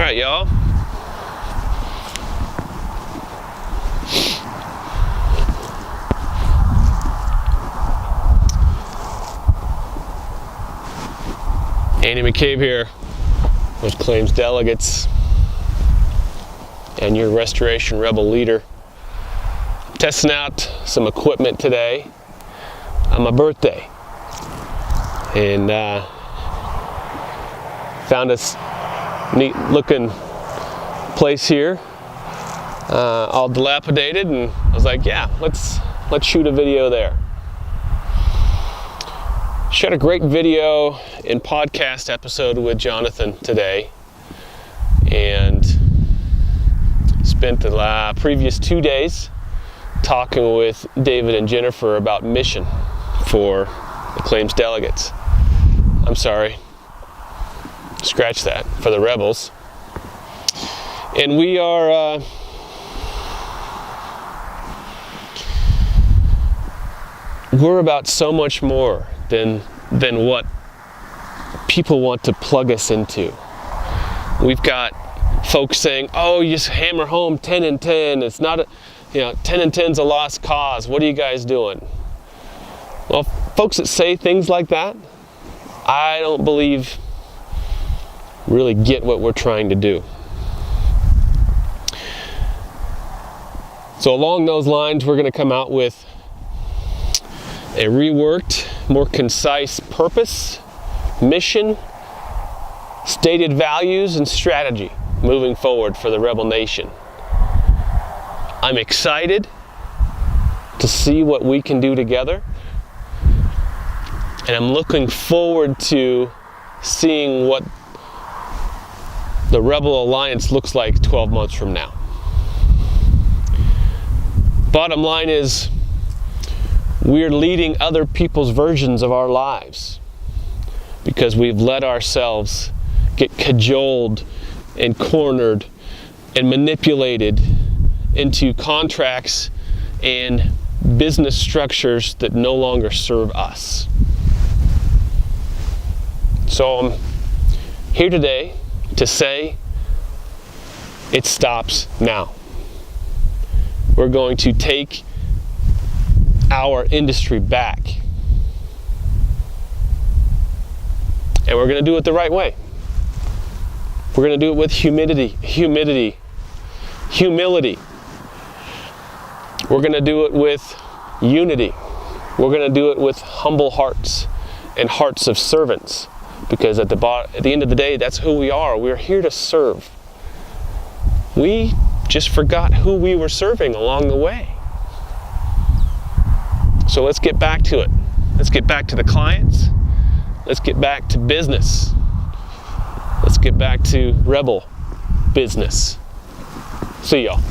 right, y'all. Andy McCabe here with Claims Delegates and your Restoration Rebel leader. Testing out some equipment today on my birthday, and found this neat looking place here, all dilapidated, and I was like, yeah, let's shoot a video there. Shot a great video and podcast episode with Jonathan today, and spent the previous 2 days talking with David and Jennifer about mission for the Claims Delegates. I'm sorry, scratch that, for the Rebels. And we are we're about so much more than what people want to plug us into. We've got folks saying, oh, you just hammer home 10 and 10. It's not 10 and 10's a lost cause. What are you guys doing? Well, folks that say things like that, I don't believe really get what we're trying to do. So along those lines, we're going to come out with a reworked, more concise purpose, mission, stated values, and strategy moving forward for the Rebel Nation. I'm excited to see what we can do together, and I'm looking forward to seeing what the Rebel Alliance looks like 12 months from now. Bottom line is, we're leading other people's versions of our lives because we've let ourselves get cajoled and cornered and manipulated into contracts and business structures that no longer serve us. So I'm here today to say it stops now. We're going to take our industry back, and we're going to do it the right way. We're going to do it with humility. We're going to do it with unity. We're going to do it with humble hearts and hearts of servants, because at the end of the day, that's who we are. We're here to serve. We just forgot who we were serving along the way. So let's get back to it. Let's get back to the clients. Let's get back to business. Let's get back to Rebel business. See y'all.